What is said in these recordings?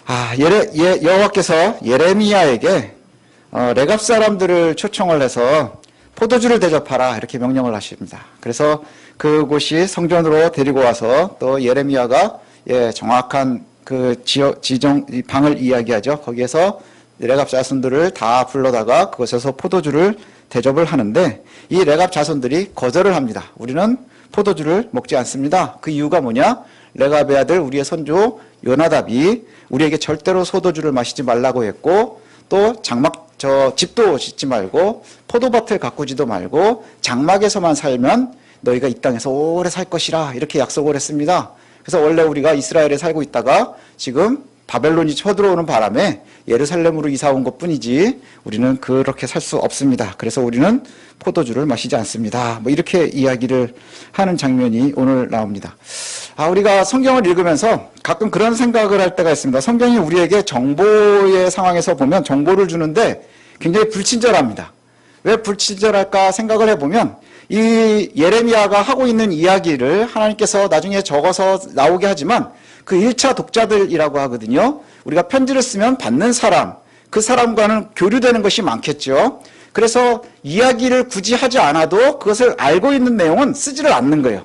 여호와께서 예레미야에게 레갑 사람들을 초청을 해서 포도주를 대접하라 이렇게 명령을 하십니다. 그래서 그곳이 성전으로 데리고 와서 또 예레미야가 정확한 그 방을 이야기하죠. 거기에서 레갑 자손들을 다 불러다가 그곳에서 포도주를 대접을 하는데 이 레갑 자손들이 거절을 합니다. 우리는 포도주를 먹지 않습니다. 그 이유가 뭐냐? 레갑의 아들 우리의 선조 요나답이 우리에게 절대로 포도주를 마시지 말라고 했고 또 집도 짓지 말고 포도밭을 가꾸지도 말고 장막에서만 살면 너희가 이 땅에서 오래 살 것이라 이렇게 약속을 했습니다. 그래서 원래 우리가 이스라엘에 살고 있다가 지금 바벨론이 쳐들어오는 바람에 예루살렘으로 이사 온 것뿐이지 우리는 그렇게 살 수 없습니다. 그래서 우리는 포도주를 마시지 않습니다. 이렇게 이야기를 하는 장면이 오늘 나옵니다. 우리가 성경을 읽으면서 가끔 그런 생각을 할 때가 있습니다. 성경이 우리에게 정보의 상황에서 보면 정보를 주는데 굉장히 불친절합니다. 왜 불친절할까 생각을 해보면 이 예레미야가 하고 있는 이야기를 하나님께서 나중에 적어서 나오게 하지만 그 1차 독자들이라고 하거든요. 우리가 편지를 쓰면 받는 사람, 그 사람과는 교류되는 것이 많겠죠. 그래서 이야기를 굳이 하지 않아도 그것을 알고 있는 내용은 쓰지를 않는 거예요.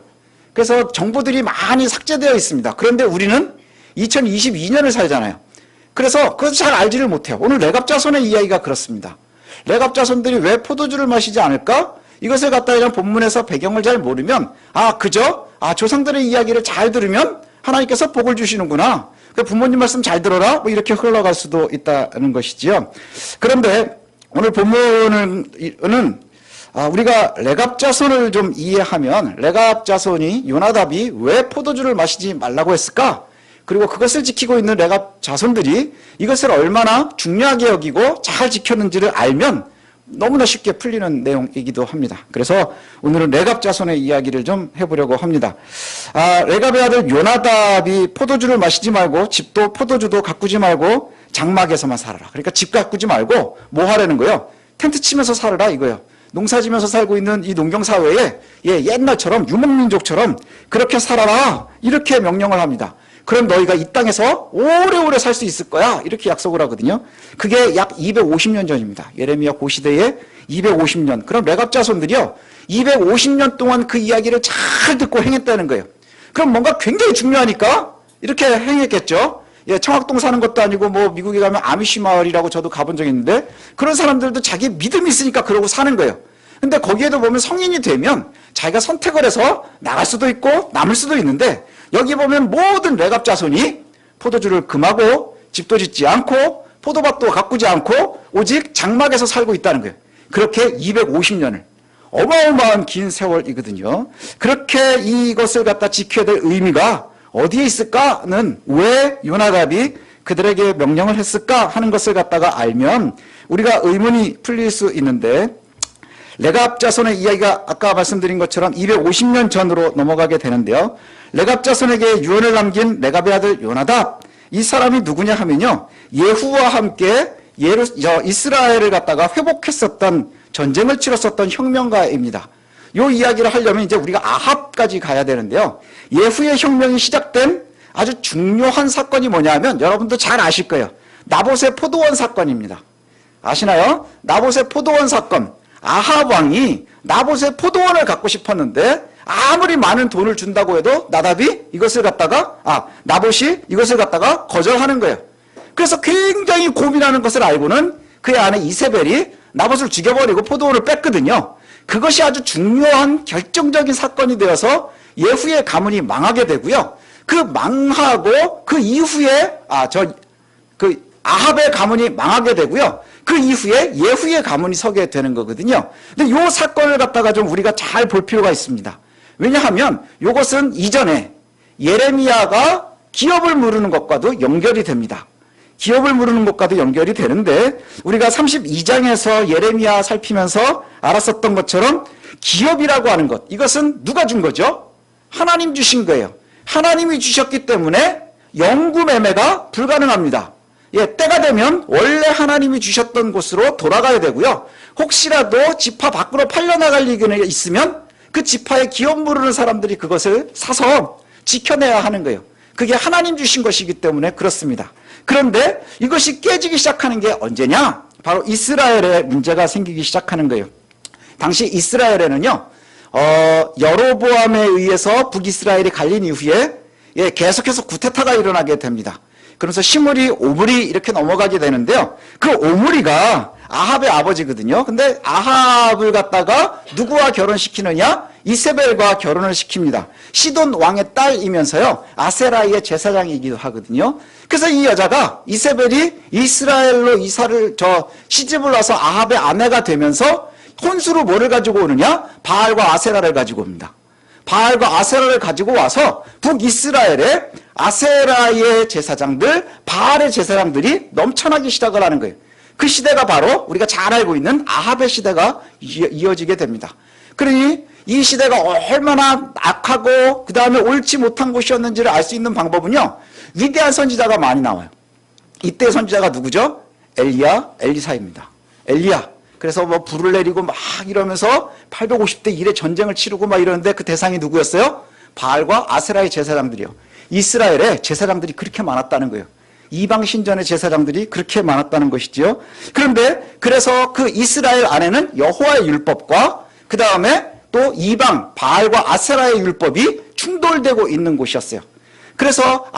그래서 정보들이 많이 삭제되어 있습니다. 그런데 우리는 2022년을 살잖아요. 그래서 그것을 잘 알지를 못해요. 오늘 레갑 자손의 이야기가 그렇습니다. 레갑 자손들이 왜 포도주를 마시지 않을까? 이것을 갖다가 그냥 본문에서 배경을 잘 모르면 조상들의 이야기를 잘 들으면 하나님께서 복을 주시는구나. 부모님 말씀 잘 들어라. 이렇게 흘러갈 수도 있다는 것이지요. 그런데 오늘 본문은 우리가 레갑 자손을 좀 이해하면 레갑 자손이 요나답이 왜 포도주를 마시지 말라고 했을까? 그리고 그것을 지키고 있는 레갑 자손들이 이것을 얼마나 중요하게 여기고 잘 지켰는지를 알면 너무나 쉽게 풀리는 내용이기도 합니다. 그래서 오늘은 레갑 자손의 이야기를 좀 해보려고 합니다. 레갑의 아들 요나답이 포도주를 마시지 말고 집도 포도주도 가꾸지 말고 장막에서만 살아라. 그러니까 집 가꾸지 말고 뭐 하라는 거예요? 텐트 치면서 살아라 이거예요. 농사 지면서 살고 있는 이 농경사회에 옛날처럼 유목민족처럼 그렇게 살아라 이렇게 명령을 합니다. 그럼 너희가 이 땅에서 오래오래 살 수 있을 거야 이렇게 약속을 하거든요. 그게 약 250년 전입니다. 예레미야 고시대에 250년. 그럼 레갑 자손들이요 250년 동안 그 이야기를 잘 듣고 행했다는 거예요. 그럼 뭔가 굉장히 중요하니까 이렇게 행했겠죠. 청학동 사는 것도 아니고 미국에 가면 아미시 마을이라고 저도 가본 적이 있는데 그런 사람들도 자기 믿음이 있으니까 그러고 사는 거예요. 근데 거기에도 보면 성인이 되면 자기가 선택을 해서 나갈 수도 있고 남을 수도 있는데 여기 보면 모든 레갑 자손이 포도주를 금하고 집도 짓지 않고 포도밭도 가꾸지 않고 오직 장막에서 살고 있다는 거예요. 그렇게 250년을 어마어마한 긴 세월이거든요. 그렇게 이것을 갖다 지켜야 될 의미가 어디에 있을까는 왜 요나답이 그들에게 명령을 했을까 하는 것을 갖다가 알면 우리가 의문이 풀릴 수 있는데 레갑 자손의 이야기가 아까 말씀드린 것처럼 250년 전으로 넘어가게 되는데요. 레갑 자손에게 유언을 남긴 레갑의 아들 요나답, 이 사람이 누구냐 하면요. 예후와 함께 이스라엘을 갖다가 회복했었던 전쟁을 치렀었던 혁명가입니다. 이 이야기를 하려면 이제 우리가 아합까지 가야 되는데요. 예후의 혁명이 시작된 아주 중요한 사건이 뭐냐 하면 여러분도 잘 아실 거예요. 나봇의 포도원 사건입니다. 아시나요? 나봇의 포도원 사건. 아합 왕이 나봇의 포도원을 갖고 싶었는데 아무리 많은 돈을 준다고 해도 나봇이 이것을 갖다가 거절하는 거예요. 그래서 굉장히 고민하는 것을 알고는 그의 아내 이세벨이 나봇을 죽여버리고 포도원을 뺐거든요. 그것이 아주 중요한 결정적인 사건이 되어서 예후의 가문이 망하게 되고요. 그 망하고 그 이후에 아합의 가문이 망하게 되고요. 그 이후에 예후의 가문이 서게 되는 거거든요. 근데 이 사건을 갖다가 좀 우리가 잘 볼 필요가 있습니다. 왜냐하면 이것은 이전에 예레미야가 기업을 물으는 것과도 연결이 됩니다. 기업을 물으는 것과도 연결이 되는데 우리가 32장에서 예레미야 살피면서 알았었던 것처럼 기업이라고 하는 것, 이것은 누가 준 거죠? 하나님 주신 거예요. 하나님이 주셨기 때문에 영구매매가 불가능합니다. 때가 되면 원래 하나님이 주셨던 곳으로 돌아가야 되고요. 혹시라도 지파 밖으로 팔려나갈 일이 있으면 그 지파에 기업 물으는 사람들이 그것을 사서 지켜내야 하는 거예요. 그게 하나님 주신 것이기 때문에 그렇습니다. 그런데 이것이 깨지기 시작하는 게 언제냐? 바로 이스라엘에 문제가 생기기 시작하는 거예요. 당시 이스라엘에는요, 여로보암에 의해서 북이스라엘이 갈린 이후에 계속해서 구테타가 일어나게 됩니다. 그래서 시므리, 오므리 이렇게 넘어가게 되는데요. 그 오므리가 아합의 아버지거든요. 근데 아합을 갖다가 누구와 결혼시키느냐? 이세벨과 결혼을 시킵니다. 시돈 왕의 딸이면서요, 아세라의 제사장이기도 하거든요. 그래서 이 여자가, 이세벨이 이스라엘로 시집을 와서 아합의 아내가 되면서 혼수로 뭐를 가지고 오느냐? 바알과 아세라를 가지고 옵니다. 바알과 아세라를 가지고 와서 북이스라엘에 아세라의 제사장들, 바알의 제사장들이 넘쳐나기 시작을 하는 거예요. 그 시대가 바로 우리가 잘 알고 있는 아합의 시대가 이어지게 됩니다. 그러니 이 시대가 얼마나 악하고 그 다음에 옳지 못한 곳이었는지를 알 수 있는 방법은요, 위대한 선지자가 많이 나와요. 이때 선지자가 누구죠? 엘리사입니다. 엘리야. 그래서 뭐 불을 내리고 막 이러면서 850대 1의 전쟁을 치르고 막 이러는데 그 대상이 누구였어요? 바알과 아세라의 제사장들이요. 이스라엘에 제사장들이 그렇게 많았다는 거예요. 이방 신전의 제사장들이 그렇게 많았다는 것이지요. 그런데 그래서 그 이스라엘 안에는 여호와의 율법과 그 다음에 또 이방 바알과 아세라의 율법이 충돌되고 있는 곳이었어요. 그래서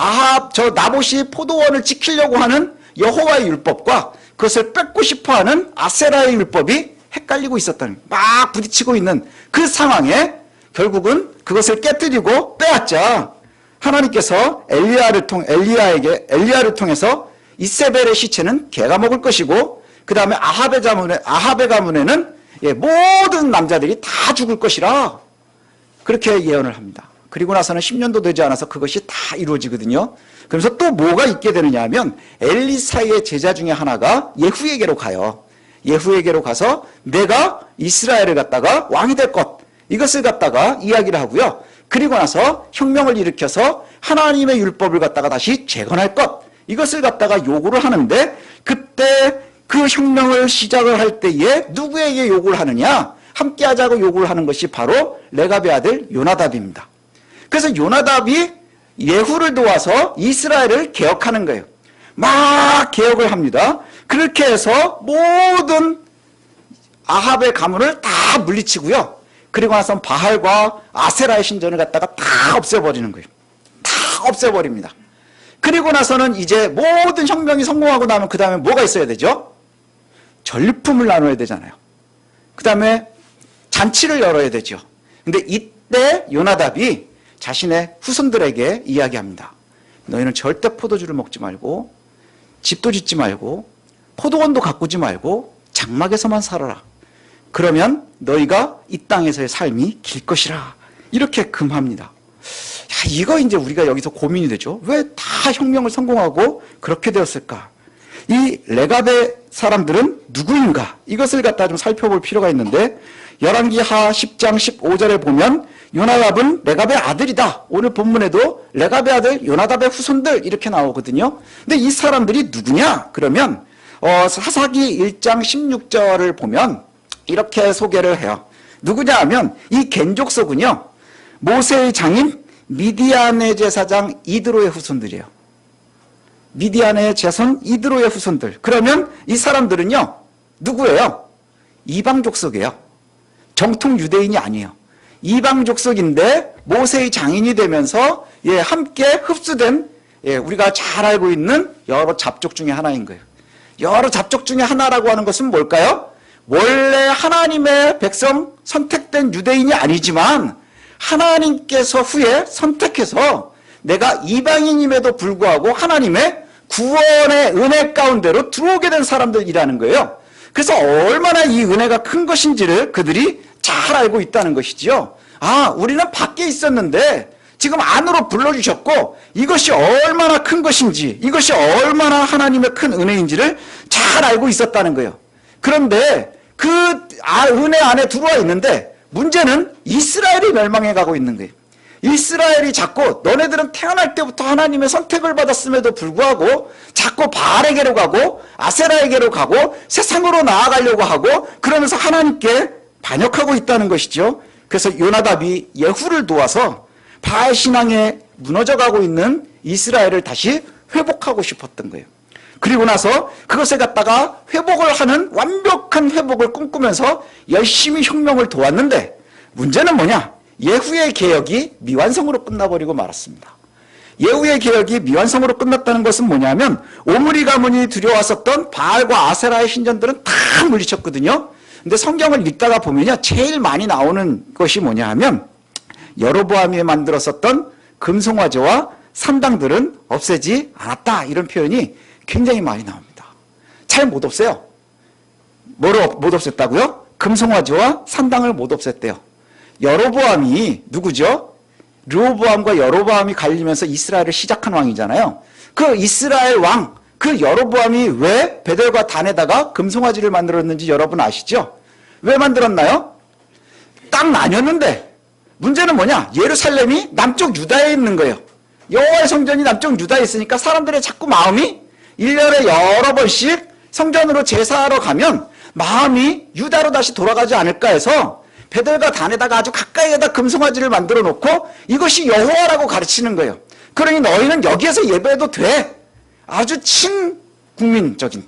나봇이 포도원을 지키려고 하는 여호와의 율법과 그것을 뺏고 싶어하는 아세라의 율법이 헷갈리고 있었다는, 막 부딪히고 있는 그 상황에 결국은 그것을 깨뜨리고 빼앗자 하나님께서 엘리야를 통해서 이세벨의 시체는 개가 먹을 것이고, 그 다음에 아합의 가문에는 모든 남자들이 다 죽을 것이라 그렇게 예언을 합니다. 그리고 나서는 10년도 되지 않아서 그것이 다 이루어지거든요. 그래서 또 뭐가 있게 되느냐 하면 엘리사의 제자 중에 하나가 예후에게로 가요. 예후에게로 가서 내가 이스라엘을 갖다가 왕이 될 것, 이것을 갖다가 이야기를 하고요. 그리고 나서 혁명을 일으켜서 하나님의 율법을 갖다가 다시 재건할 것, 이것을 갖다가 요구를 하는데, 그때 그 혁명을 시작을 할 때에 누구에게 요구를 하느냐? 함께 하자고 요구를 하는 것이 바로 레갑의 아들 요나답입니다. 그래서 요나답이 예후를 도와서 이스라엘을 개혁하는 거예요. 막 개혁을 합니다. 그렇게 해서 모든 아합의 가문을 다 물리치고요. 그리고 나서 바알과 아세라의 신전을 갖다가 다 없애버리는 거예요. 다 없애버립니다. 그리고 나서는 이제 모든 혁명이 성공하고 나면 그 다음에 뭐가 있어야 되죠? 전리품을 나눠야 되잖아요. 그 다음에 잔치를 열어야 되죠. 근데 이때 요나답이 자신의 후손들에게 이야기합니다. 너희는 절대 포도주를 먹지 말고 집도 짓지 말고 포도원도 가꾸지 말고 장막에서만 살아라. 그러면 너희가 이 땅에서의 삶이 길 것이라. 이렇게 금합니다. 이거 이제 우리가 여기서 고민이 되죠. 왜 다 혁명을 성공하고 그렇게 되었을까? 이 레갑의 사람들은 누구인가? 이것을 갖다 좀 살펴볼 필요가 있는데, 열왕기하 10장 15절에 보면 요나답은 레갑의 아들이다. 오늘 본문에도 레갑의 아들 요나답의 후손들 이렇게 나오거든요. 근데 이 사람들이 누구냐? 그러면 사사기 1장 16절을 보면 이렇게 소개를 해요. 누구냐 하면 이 겐족속은요, 모세의 장인 미디안의 제사장 이드로의 후손들이에요. 미디안의 자손 이드로의 후손들. 그러면 이 사람들은요, 누구예요? 이방 족속이에요. 정통 유대인이 아니에요. 이방 족속인데 모세의 장인이 되면서 함께 흡수된 우리가 잘 알고 있는 여러 잡족 중에 하나인 거예요. 여러 잡족 중에 하나라고 하는 것은 뭘까요? 원래 하나님의 백성 선택된 유대인이 아니지만 하나님께서 후에 선택해서 내가 이방인임에도 불구하고 하나님의 구원의 은혜 가운데로 들어오게 된 사람들이라는 거예요. 그래서 얼마나 이 은혜가 큰 것인지를 그들이 잘 알고 있다는 것이지요. 우리는 밖에 있었는데 지금 안으로 불러주셨고 이것이 얼마나 큰 것인지, 이것이 얼마나 하나님의 큰 은혜인지를 잘 알고 있었다는 거예요. 그런데 그 은혜 안에 들어와 있는데 문제는 이스라엘이 멸망해 가고 있는 거예요. 이스라엘이 자꾸 너네들은 태어날 때부터 하나님의 선택을 받았음에도 불구하고 자꾸 바알에게로 가고 아세라에게로 가고 세상으로 나아가려고 하고 그러면서 하나님께 반역하고 있다는 것이죠. 그래서 요나답이 예후를 도와서 바알 신앙에 무너져가고 있는 이스라엘을 다시 회복하고 싶었던 거예요. 그리고 나서 그것을 갖다가 회복을 하는 완벽한 회복을 꿈꾸면서 열심히 혁명을 도왔는데 문제는 뭐냐? 예후의 개혁이 미완성으로 끝나버리고 말았습니다. 예후의 개혁이 미완성으로 끝났다는 것은 뭐냐면 오므리 가문이 들여왔었던 바알과 아세라의 신전들은 다 물리쳤거든요. 근데 성경을 읽다가 보면요, 제일 많이 나오는 것이 뭐냐 하면 여로보암이 만들었었던 금송아지와 산당들은 없애지 않았다, 이런 표현이 굉장히 많이 나옵니다. 잘 못 없애요. 뭐로 못 없앴다고요? 금송아지와 산당을 못 없앴대요. 여로보암이 누구죠? 르호보암과 여로보암이 갈리면서 이스라엘을 시작한 왕이잖아요. 그 이스라엘 왕, 그 여로보암이 왜 베델과 단에다가 금송아지를 만들었는지 여러분 아시죠? 왜 만들었나요? 딱 나뉘었는데 문제는 뭐냐? 예루살렘이 남쪽 유다에 있는 거예요. 여호와의 성전이 남쪽 유다에 있으니까 사람들의 자꾸 마음이 1년에 여러 번씩 성전으로 제사하러 가면 마음이 유다로 다시 돌아가지 않을까 해서 베델과 단에다가 아주 가까이에다 금송아지를 만들어 놓고 이것이 여호와라고 가르치는 거예요. 그러니 너희는 여기에서 예배해도 돼. 아주 친국민적인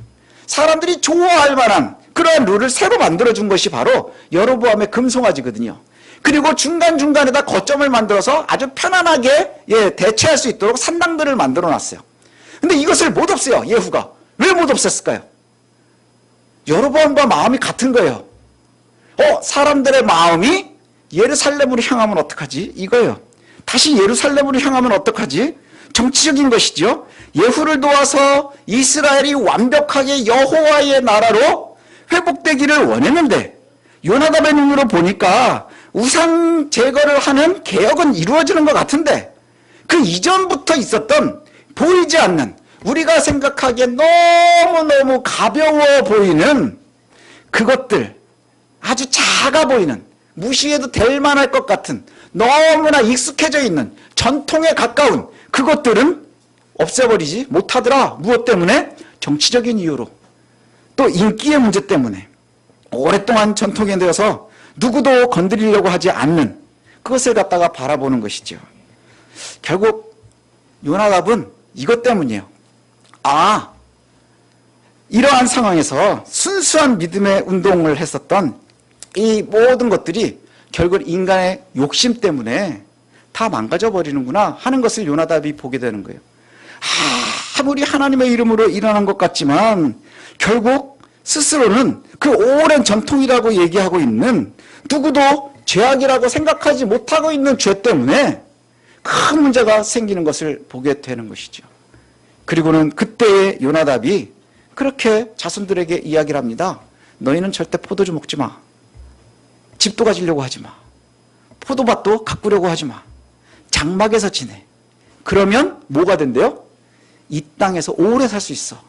사람들이 좋아할 만한 그러한 룰을 새로 만들어준 것이 바로 여로보암의 금송아지거든요. 그리고 중간중간에다 거점을 만들어서 아주 편안하게 대체할 수 있도록 산당들을 만들어 놨어요. 근데 이것을 못 없애요, 예후가. 왜 못 없앴을까요? 여로보암과 마음이 같은 거예요. 사람들의 마음이 예루살렘으로 향하면 어떡하지? 이거예요. 다시 예루살렘으로 향하면 어떡하지? 정치적인 것이죠. 예후를 도와서 이스라엘이 완벽하게 여호와의 나라로 회복되기를 원했는데 요나답의 눈으로 보니까 우상 제거를 하는 개혁은 이루어지는 것 같은데 그 이전부터 있었던 보이지 않는 우리가 생각하기에 너무너무 가벼워 보이는 그것들, 아주 작아 보이는, 무시해도 될 만할 것 같은, 너무나 익숙해져 있는, 전통에 가까운 그것들은 없애버리지 못하더라. 무엇 때문에? 정치적인 이유로, 또 인기의 문제 때문에 오랫동안 전통에 되어서 누구도 건드리려고 하지 않는 그것을 갖다가 바라보는 것이죠. 결국 요나답은 이것 때문이에요. 이러한 상황에서 순수한 믿음의 운동을 했었던 이 모든 것들이 결국 인간의 욕심 때문에 다 망가져 버리는구나 하는 것을 요나답이 보게 되는 거예요. 아무리 하나님의 이름으로 일어난 것 같지만 결국 스스로는 그 오랜 전통이라고 얘기하고 있는, 누구도 죄악이라고 생각하지 못하고 있는 죄 때문에 큰 문제가 생기는 것을 보게 되는 것이죠. 그리고는 그때의 요나답이 그렇게 자손들에게 이야기를 합니다. 너희는 절대 포도주 먹지 마. 집도 가지려고 하지 마. 포도밭도 가꾸려고 하지 마. 장막에서 지내. 그러면 뭐가 된대요? 이 땅에서 오래 살 수 있어.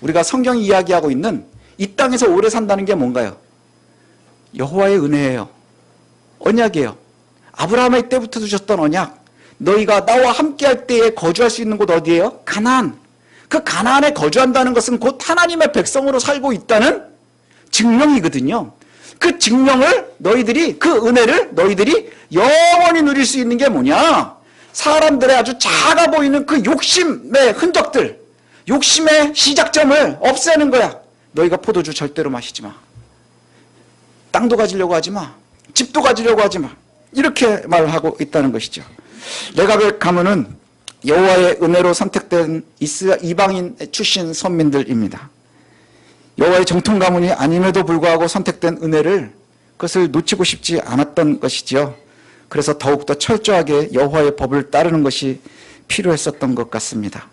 우리가 성경이 이야기하고 있는 이 땅에서 오래 산다는 게 뭔가요? 여호와의 은혜예요. 언약이에요. 아브라함의 때부터 주셨던 언약. 너희가 나와 함께할 때에 거주할 수 있는 곳 어디예요? 가나안. 그 가나안에 거주한다는 것은 곧 하나님의 백성으로 살고 있다는 증명이거든요. 그 증명을 너희들이, 그 은혜를 너희들이 영원히 누릴 수 있는 게 뭐냐? 사람들의 아주 작아 보이는 그 욕심의 흔적들, 욕심의 시작점을 없애는 거야. 너희가 포도주 절대로 마시지 마. 땅도 가지려고 하지 마. 집도 가지려고 하지 마. 이렇게 말하고 있다는 것이죠. 레갑의 가문은 여호와의 은혜로 선택된 이방인 출신 선민들입니다. 여호와의 정통 가문이 아님에도 불구하고 선택된 은혜를, 그것을 놓치고 싶지 않았던 것이지요. 그래서 더욱더 철저하게 여호와의 법을 따르는 것이 필요했었던 것 같습니다.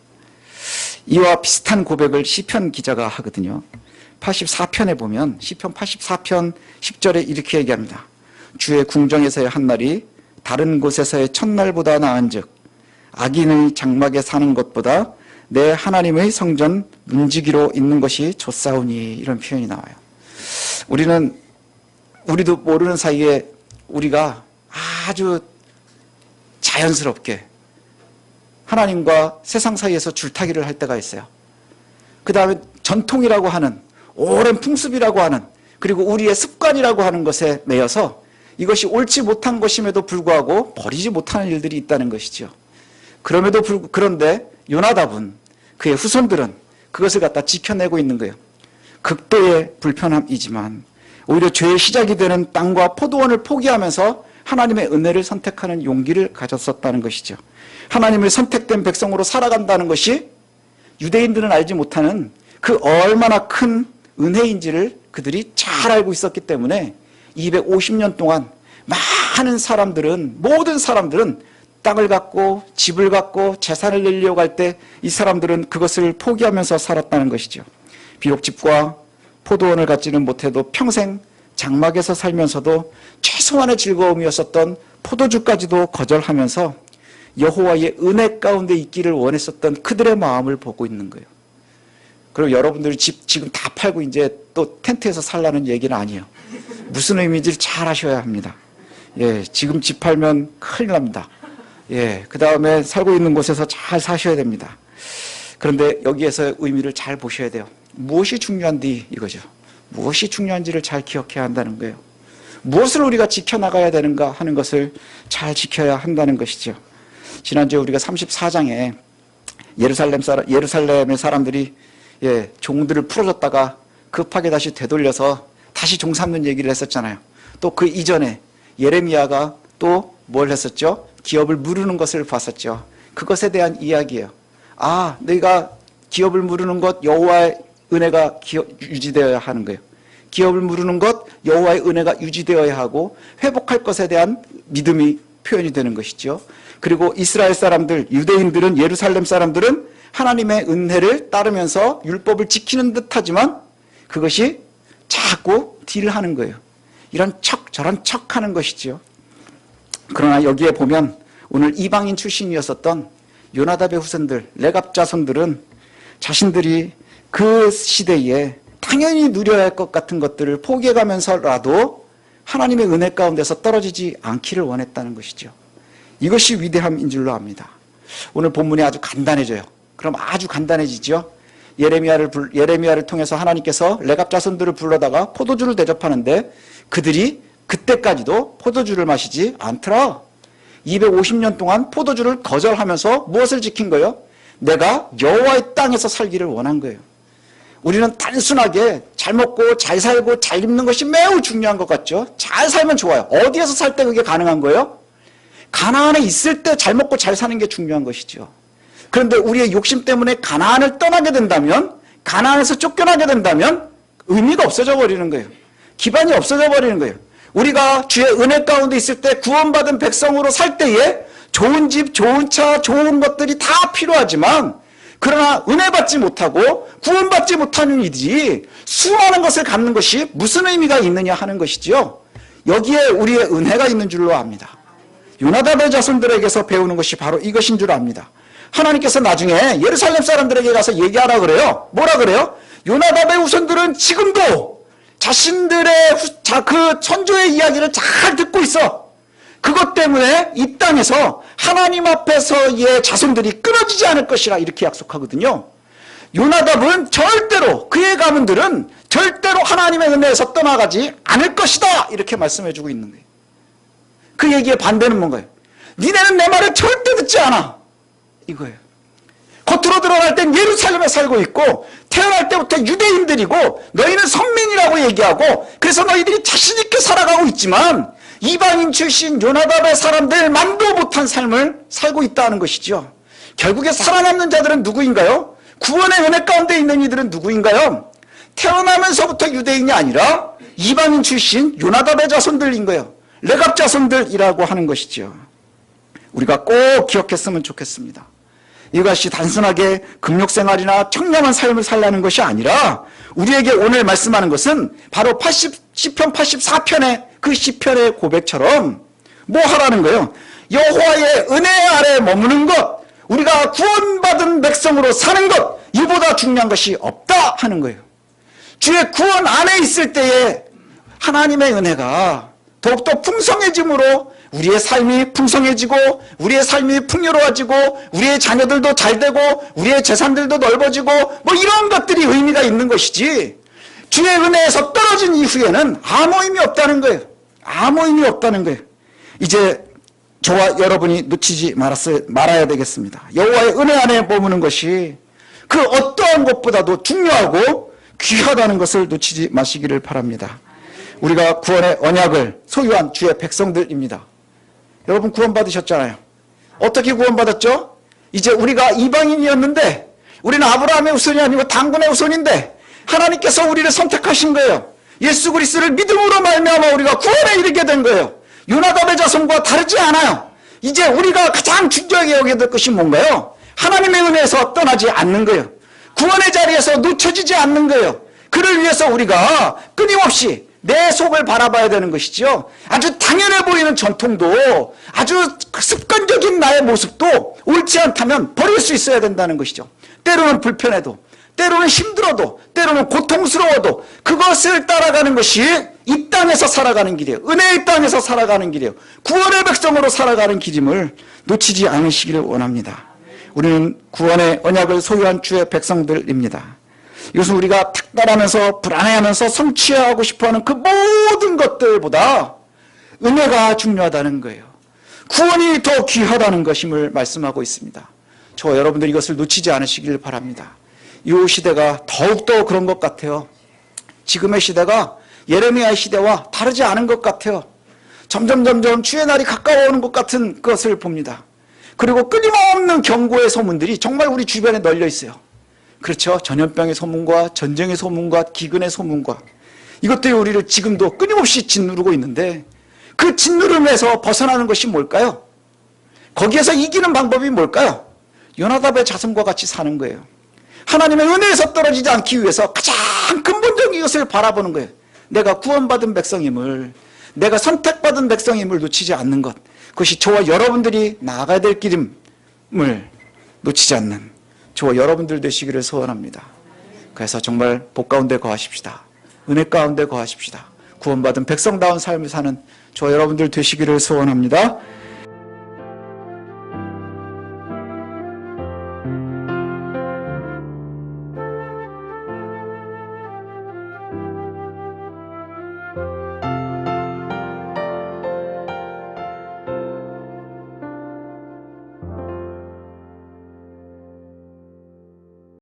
이와 비슷한 고백을 시편 기자가 하거든요. 84편에 보면 시편 84편 10절에 이렇게 얘기합니다. 주의 궁정에서의 한날이 다른 곳에서의 첫날보다 나은즉 악인의 장막에 사는 것보다 내 하나님의 성전 문지기로 있는 것이 좋사오니, 이런 표현이 나와요. 우리도 모르는 사이에 우리가 아주 자연스럽게 하나님과 세상 사이에서 줄타기를 할 때가 있어요. 그 다음에 전통이라고 하는, 오랜 풍습이라고 하는, 그리고 우리의 습관이라고 하는 것에 매여서 이것이 옳지 못한 것임에도 불구하고 버리지 못하는 일들이 있다는 것이죠. 그런데 요나답은, 그의 후손들은 그것을 갖다 지켜내고 있는 거예요. 극도의 불편함이지만 오히려 죄의 시작이 되는 땅과 포도원을 포기하면서 하나님의 은혜를 선택하는 용기를 가졌었다는 것이죠. 하나님의 선택된 백성으로 살아간다는 것이 유대인들은 알지 못하는 그 얼마나 큰 은혜인지를 그들이 잘 알고 있었기 때문에 250년 동안 많은 사람들은, 모든 사람들은 땅을 갖고 집을 갖고 재산을 내려고 할 때 이 사람들은 그것을 포기하면서 살았다는 것이죠. 비록 집과 포도원을 갖지는 못해도 평생 장막에서 살면서도 최소한의 즐거움이었었던 포도주까지도 거절하면서 여호와의 은혜 가운데 있기를 원했었던 그들의 마음을 보고 있는 거예요. 그리고 여러분들이 집 지금 다 팔고 이제 또 텐트에서 살라는 얘기는 아니에요. 무슨 의미인지를 잘 아셔야 합니다. 예, 지금 집 팔면 큰일 납니다. 예, 그 다음에 살고 있는 곳에서 잘 사셔야 됩니다. 그런데 여기에서 의미를 잘 보셔야 돼요. 무엇이 중요한지 이거죠. 무엇이 중요한지를 잘 기억해야 한다는 거예요. 무엇을 우리가 지켜나가야 되는가 하는 것을 잘 지켜야 한다는 것이죠. 지난주에 우리가 34장에 예루살렘의 사람들이 종들을 풀어줬다가 급하게 다시 되돌려서 다시 종 삼는 얘기를 했었잖아요. 또 그 이전에 예레미야가 또 뭘 했었죠? 기업을 무르는 것을 봤었죠. 그것에 대한 이야기예요. 아, 너희가 기업을 무르는 것 여호와의 은혜가 유지되어야 하는 거예요. 기업을 무르는 것 여호와의 은혜가 유지되어야 하고 회복할 것에 대한 믿음이 표현이 되는 것이죠. 그리고 이스라엘 사람들, 유대인들은, 예루살렘 사람들은 하나님의 은혜를 따르면서 율법을 지키는 듯하지만 그것이 자꾸 딜을 하는 거예요. 이런 척 저런 척 하는 것이죠. 그러나 여기에 보면 오늘 이방인 출신이었었던 요나답의 후손들, 레갑 자손들은 자신들이 그 시대에 당연히 누려야 할 것 같은 것들을 포기해가면서라도 하나님의 은혜 가운데서 떨어지지 않기를 원했다는 것이죠. 이것이 위대함인 줄로 압니다. 오늘 본문이 아주 간단해져요. 그럼 아주 간단해지죠. 예레미야를 통해서 하나님께서 레갑 자손들을 불러다가 포도주를 대접하는데 그들이 그때까지도 포도주를 마시지 않더라. 250년 동안 포도주를 거절하면서 무엇을 지킨 거예요? 내가 여호와의 땅에서 살기를 원한 거예요. 우리는 단순하게 잘 먹고 잘 살고 잘 입는 것이 매우 중요한 것 같죠? 잘 살면 좋아요. 어디에서 살 때 그게 가능한 거예요? 가나안에 있을 때 잘 먹고 잘 사는 게 중요한 것이죠. 그런데 우리의 욕심 때문에 가나안을 떠나게 된다면, 가나안에서 쫓겨나게 된다면 의미가 없어져 버리는 거예요. 기반이 없어져 버리는 거예요. 우리가 주의 은혜 가운데 있을 때 구원받은 백성으로 살 때에 좋은 집, 좋은 차, 좋은 것들이 다 필요하지만 그러나 은혜 받지 못하고 구원받지 못하는 이들이 수많은 것을 갖는 것이 무슨 의미가 있느냐 하는 것이지요. 여기에 우리의 은혜가 있는 줄로 압니다. 요나답의 자손들에게서 배우는 것이 바로 이것인 줄 압니다. 하나님께서 나중에 예루살렘 사람들에게 가서 얘기하라 그래요. 뭐라 그래요? 요나답의 후손들은 지금도 자신들의 그 선조의 이야기를 잘 듣고 있어. 그것 때문에 이 땅에서 하나님 앞에서의 자손들이 끊어지지 않을 것이라 이렇게 약속하거든요. 요나답은 절대로, 그의 가문들은 절대로 하나님의 은혜에서 떠나가지 않을 것이다 이렇게 말씀해주고 있는 거예요. 그 얘기의 반대는 뭔가요? 니네는 내 말을 절대 듣지 않아 이거예요. 겉으로 드러날 땐 예루살렘에 살고 있고 태어날 때부터 유대인들이고 너희는 선민이라고 얘기하고 그래서 너희들이 자신 있게 살아가고 있지만 이방인 출신 요나답의 사람들만도 못한 삶을 살고 있다는 것이죠. 결국에 살아남는 자들은 누구인가요? 구원의 은혜 가운데 있는 이들은 누구인가요? 태어나면서부터 유대인이 아니라 이방인 출신 요나답의 자손들인 거예요. 레갑 자손들이라고 하는 것이죠. 우리가 꼭 기억했으면 좋겠습니다. 이것이 단순하게 금욕생활이나 청량한 삶을 살라는 것이 아니라 우리에게 오늘 말씀하는 것은 바로 시편 84편의 그 시편의 고백처럼 뭐 하라는 거예요? 여호와의 은혜 아래 머무는 것, 우리가 구원받은 백성으로 사는 것, 이보다 중요한 것이 없다 하는 거예요. 주의 구원 안에 있을 때에 하나님의 은혜가 더욱더 풍성해짐으로 우리의 삶이 풍성해지고 우리의 삶이 풍요로워지고 우리의 자녀들도 잘되고 우리의 재산들도 넓어지고 뭐 이런 것들이 의미가 있는 것이지 주의 은혜에서 떨어진 이후에는 아무 의미 없다는 거예요. 아무 의미 없다는 거예요. 이제 저와 여러분이 놓치지 말아야 되겠습니다. 여호와의 은혜 안에 머무는 것이 그 어떠한 것보다도 중요하고 귀하다는 것을 놓치지 마시기를 바랍니다. 우리가 구원의 언약을 소유한 주의 백성들입니다. 여러분 구원받으셨잖아요. 어떻게 구원받았죠? 이제 우리가 이방인이었는데 우리는 아브라함의 후손이 아니고 당군의 후손인데 하나님께서 우리를 선택하신 거예요. 예수 그리스도를 믿음으로 말미암아 우리가 구원에 이르게 된 거예요. 요나답의 자손과 다르지 않아요. 이제 우리가 가장 중요하게 여겨야 될 것이 뭔가요? 하나님의 은혜에서 떠나지 않는 거예요. 구원의 자리에서 놓쳐지지 않는 거예요. 그를 위해서 우리가 끊임없이 내 속을 바라봐야 되는 것이죠. 아주 당연해 보이는 전통도, 아주 습관적인 나의 모습도 옳지 않다면 버릴 수 있어야 된다는 것이죠. 때로는 불편해도, 때로는 힘들어도, 때로는 고통스러워도 그것을 따라가는 것이 이 땅에서 살아가는 길이에요. 은혜의 땅에서 살아가는 길이에요. 구원의 백성으로 살아가는 길임을 놓치지 않으시기를 원합니다. 우리는 구원의 언약을 소유한 주의 백성들입니다. 이것은 우리가 탁달하면서 불안해하면서 성취하고 싶어하는 그 모든 것들보다 은혜가 중요하다는 거예요. 구원이 더 귀하다는 것임을 말씀하고 있습니다. 저와 여러분들 이것을 놓치지 않으시길 바랍니다. 이 시대가 더욱더 그런 것 같아요. 지금의 시대가 예레미야의 시대와 다르지 않은 것 같아요. 점점 주의 날이 가까워오는 것 같은 것을 봅니다. 그리고 끊임없는 경고의 소문들이 정말 우리 주변에 널려 있어요. 그렇죠. 전염병의 소문과 전쟁의 소문과 기근의 소문과 이것들이 우리를 지금도 끊임없이 짓누르고 있는데 그 짓누름에서 벗어나는 것이 뭘까요? 거기에서 이기는 방법이 뭘까요? 요나답의 자손과 같이 사는 거예요. 하나님의 은혜에서 떨어지지 않기 위해서 가장 근본적인 것을 바라보는 거예요. 내가 구원받은 백성임을, 내가 선택받은 백성임을 놓치지 않는 것, 그것이 저와 여러분들이 나아가야 될 길임을 놓치지 않는 저와 여러분들 되시기를 소원합니다. 그래서 정말 복 가운데 거하십시다. 은혜 가운데 거하십시다. 구원받은 백성다운 삶을 사는 저와 여러분들 되시기를 소원합니다.